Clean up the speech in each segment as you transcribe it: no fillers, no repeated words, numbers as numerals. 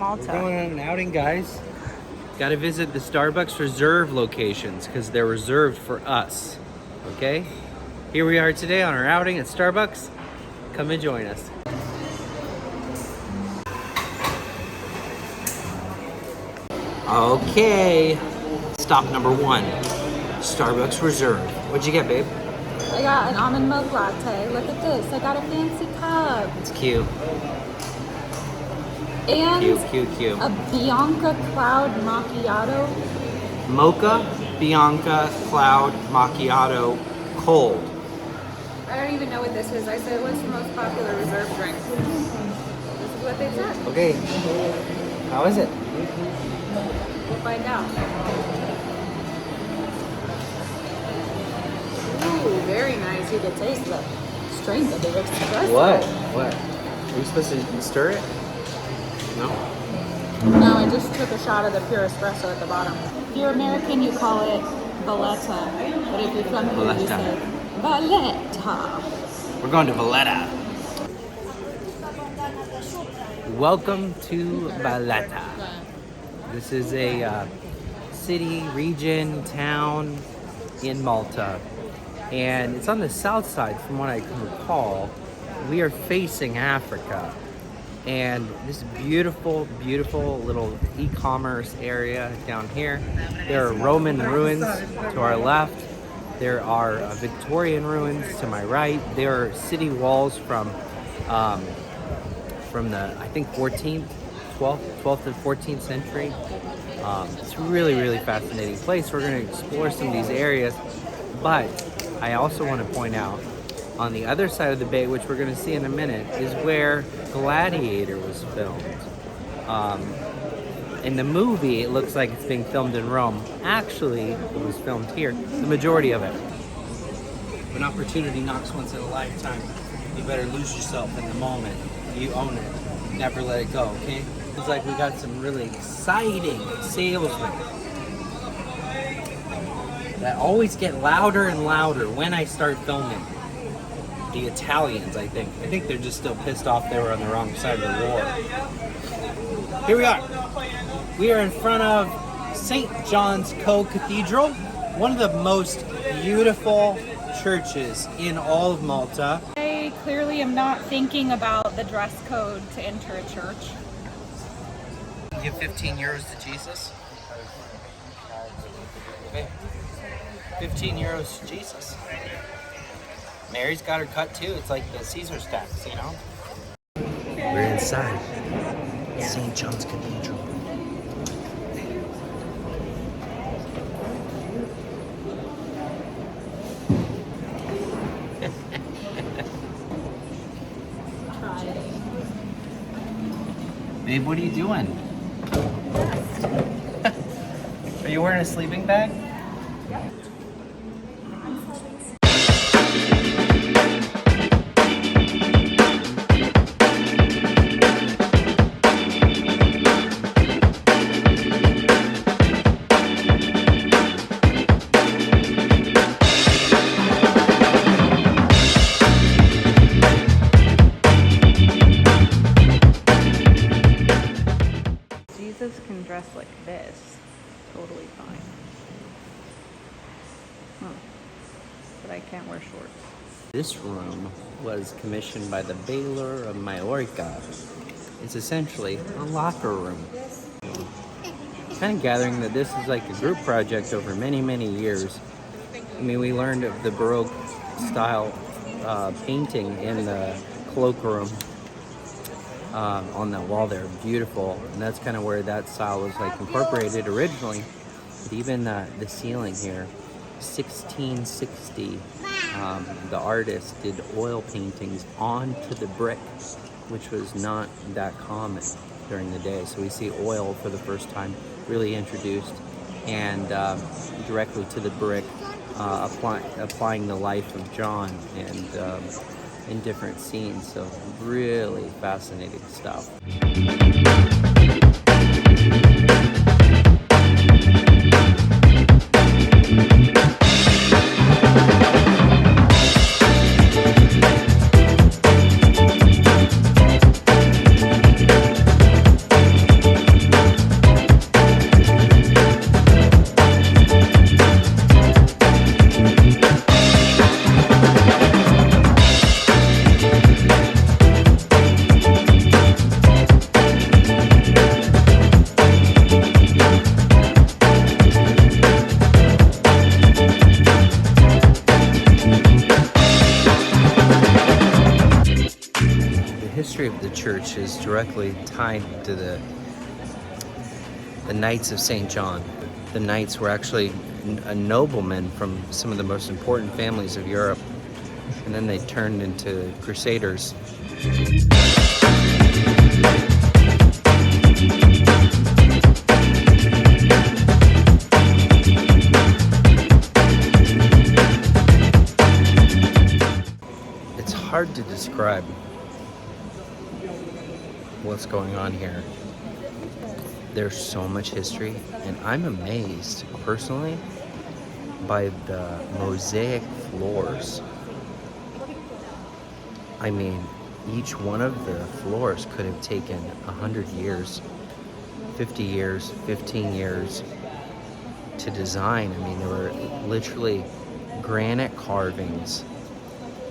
Malta. We're going on an outing, guys. Got to visit the Starbucks Reserve locations because they're reserved for us. Okay? Here we are today on our outing at Starbucks. Come and join us. Okay. Stop number 1. Starbucks Reserve. What'd you get, babe? I got an almond milk latte. Look at this. I got a fancy cup. It's cute. And Cute. a Bianca Cloud Macchiato. Mocha Bianca Cloud Macchiato Cold. I don't even know what this is. I said, what's the most popular reserve drink? This is what they said. Okay. How is it? We'll find out. Ooh, very nice. You can taste the strength of the espresso. What? Are you supposed to stir it? No? No, I just took a shot of the pure espresso at the bottom. If you're American, you call it Valletta. But if you're from here, you say Valletta. We're going to Valletta. Welcome to Valletta. This is a city, region, town in Malta. And it's on the south side from what I can recall. We are facing Africa. And this beautiful little e-commerce area down here. There are Roman ruins to our left. There are Victorian ruins to my right. There are city walls from the, I think, 12th to 14th century. It's a really fascinating place. We're going to explore some of these areas. But I also want to point out, on the other side of the bay, which we're going to see in a minute, is where Gladiator was filmed. In the movie, it looks like it's being filmed in Rome. Actually, it was filmed here, the majority of it. When opportunity knocks once in a lifetime, you better lose yourself in the moment. You own it. Never let it go, okay? Looks like we got some really exciting salesmen that always get louder and louder when I start filming. The Italians, I think. I think they're just still pissed off they were on the wrong side of the war. Here we are. We are in front of St. John's Co-Cathedral, one of the most beautiful churches in all of Malta. I clearly am not thinking about the dress code to enter a church. Give 15 euros to Jesus. Okay. 15 euros to Jesus. Mary's got her cut too. It's like the Caesar's tax, you know? We're inside St. John's Cathedral. Babe, what are you doing? Are you wearing a sleeping bag? Jesus can dress like this. Totally fine. But I can't wear shorts. This room was commissioned by the Baylor of Mallorca. It's essentially a locker room. Kind of gathering that this is like a group project over many years. I mean, we learned of the Baroque style painting in the cloakroom on that wall there. Beautiful. And that's kind of where that style was like incorporated originally. But even the ceiling here, 1660, the artist did oil paintings onto the brick, which was not that common during the day. So we see oil for the first time really introduced, and directly to the brick, applying the life of John and in different scenes. So really fascinating stuff. of the church is directly tied to the Knights of St. John. The Knights were actually a nobleman from some of the most important families of Europe, and then they turned into crusaders. It's hard to describe what's going on here. There's so much history, and I'm amazed personally by the mosaic floors. I mean, each one of the floors could have taken 100 years, 50 years, 15 years to design. I mean, there were literally granite carvings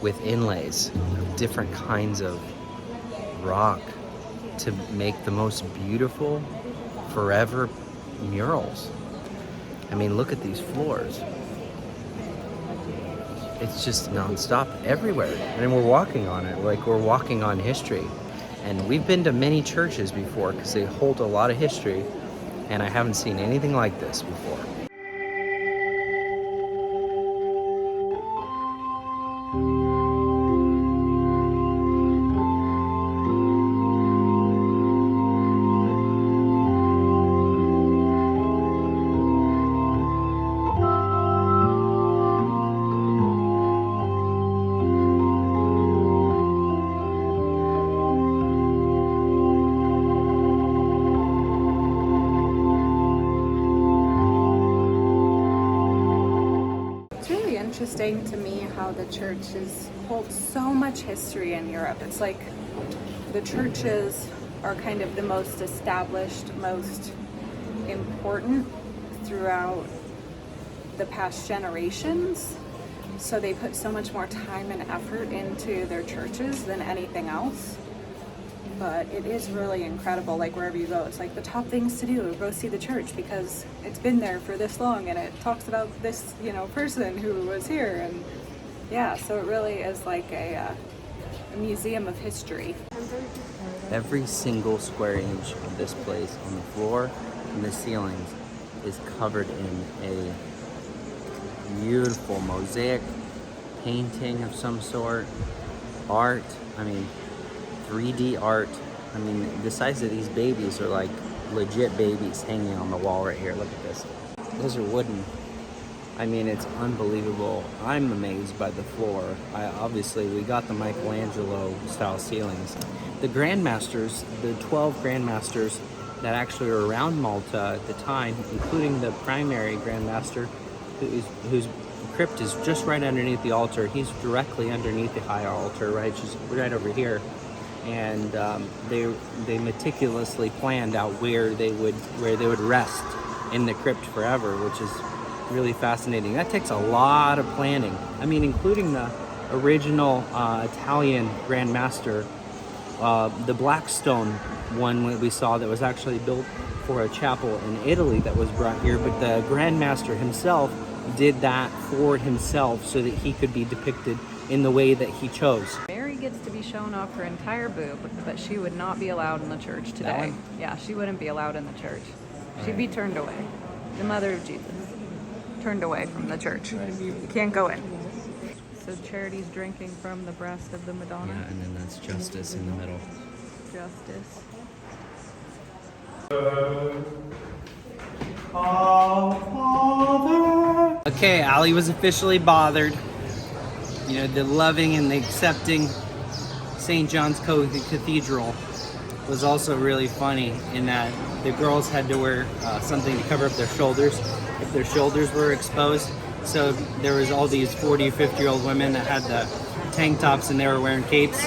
with inlays of different kinds of rock to make the most beautiful forever murals. I mean, look at these floors. It's just nonstop everywhere. And we're walking on it, like we're walking on history. And we've been to many churches before because they hold a lot of history, and I haven't seen anything like this before. Interesting to me how the churches hold so much history in Europe. It's like the churches are kind of the most established, most important throughout the past generations. So they put so much more time and effort into their churches than anything else. But it is really incredible, like wherever you go, it's like the top things to do, go see the church because it's been there for this long and it talks about this, person who was here. And yeah, so it really is like a museum of history. Every single square inch of this place, on the floor and the ceilings, is covered in a beautiful mosaic painting of some sort, art. I mean, 3D art. I mean, the size of these babies are like legit babies hanging on the wall right here. Look at this. Those are wooden. I mean, it's unbelievable. I'm amazed by the floor. Obviously, we got the Michelangelo style ceilings. The grandmasters, the 12 grandmasters that actually were around Malta at the time, including the primary grandmaster, whose crypt is just right underneath the altar. He's directly underneath the high altar, right? Just right over here. And they meticulously planned out where they would rest in the crypt forever, which is really fascinating. That takes a lot of planning. I mean, including the original Italian Grand Master, the Blackstone one we saw that was actually built for a chapel in Italy that was brought here, but the Grand Master himself did that for himself so that he could be depicted in the way that he chose. Mary gets to be shown off her entire boob, but she would not be allowed in the church today. Yeah, she wouldn't be allowed in the church. She'd be turned away. The mother of Jesus turned away from the church. You can't go in. So Charity's drinking from the breast of the Madonna. Yeah, and then that's Justice in the middle. Justice. Okay, Ali was officially bothered. The loving and the accepting St. John's Cathedral was also really funny in that the girls had to wear something to cover up their shoulders if their shoulders were exposed. So there was all these 40 or 50-year-old women that had the tank tops and they were wearing capes.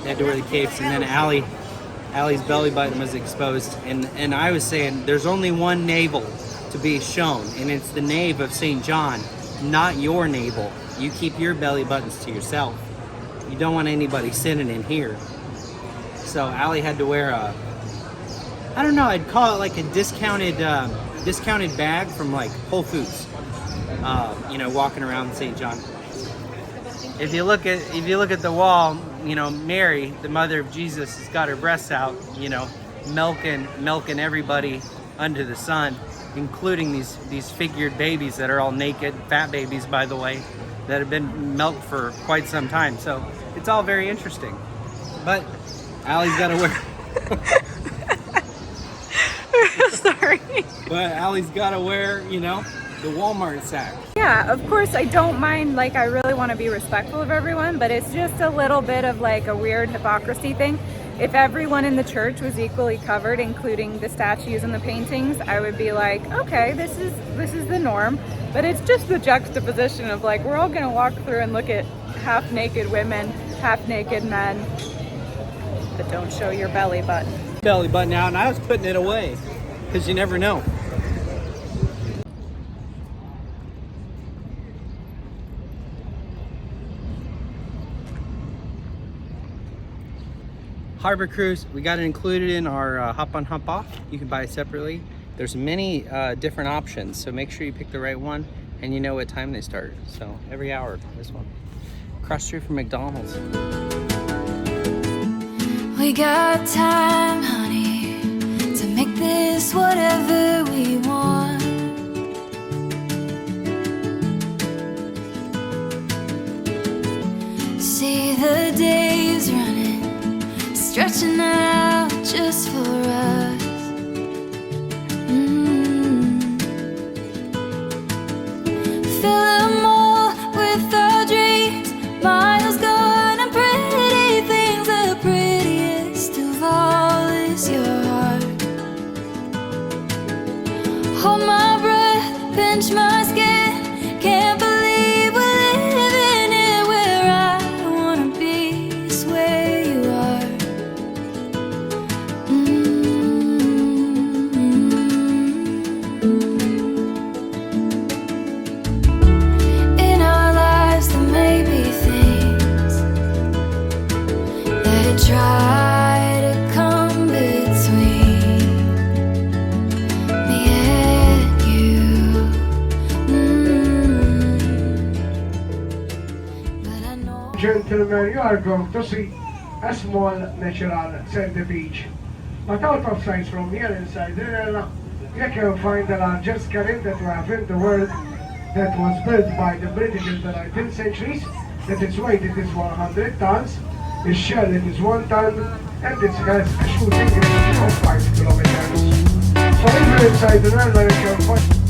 They had to wear the capes, and then Allie's belly button was exposed. And I was saying there's only one navel to be shown, and it's the nave of St. John, not your navel. You keep your belly buttons to yourself. You don't want anybody sitting in here. So Allie had to wear I'd call it like a discounted bag from like Whole Foods. Walking around St. John. If you look at the wall, you know, Mary, the mother of Jesus, has got her breasts out, you know, milking everybody under the sun, including these figured babies that are all naked, fat babies, by the way, that have been milked for quite some time. So it's all very interesting. But Allie's got to wear. Sorry. But Allie's got to wear, you know, the Walmart sack. Yeah, of course I don't mind, like I really want to be respectful of everyone, but it's just a little bit of like a weird hypocrisy thing. If everyone in the church was equally covered, including the statues and the paintings, I would be like, okay, this is the norm. But it's just the juxtaposition of like, we're all gonna walk through and look at half naked women, half naked men, but don't show your belly button. Belly button out, and I was putting it away because you never know. Harbor cruise, we got it included in our hop on hop off. You can buy it separately. There's many different options, so make sure you pick the right one and you know what time they start. So every hour, this one. Cross street from McDonald's. We got time, honey, to make this whatever we want. See the days running, stretching out just for us. Fill them all with our dreams, miles gone and pretty things. The prettiest of all is your heart. Hold my breath, pinch my skin, can't believe we're living it. Where I wanna be is where you are. In our lives there may be things that try to come between me and you. But I know. Gentlemen, you are going to see a small natural sandy beach. But out of sight from here inside the area, you can find the largest canal that we have in the world, that was built by the British in the 19th centuries. That its weight it is 100 tons, its shell it is 1 ton, and it has a shooting range of 5 kilometers. So if you're inside the area, you can find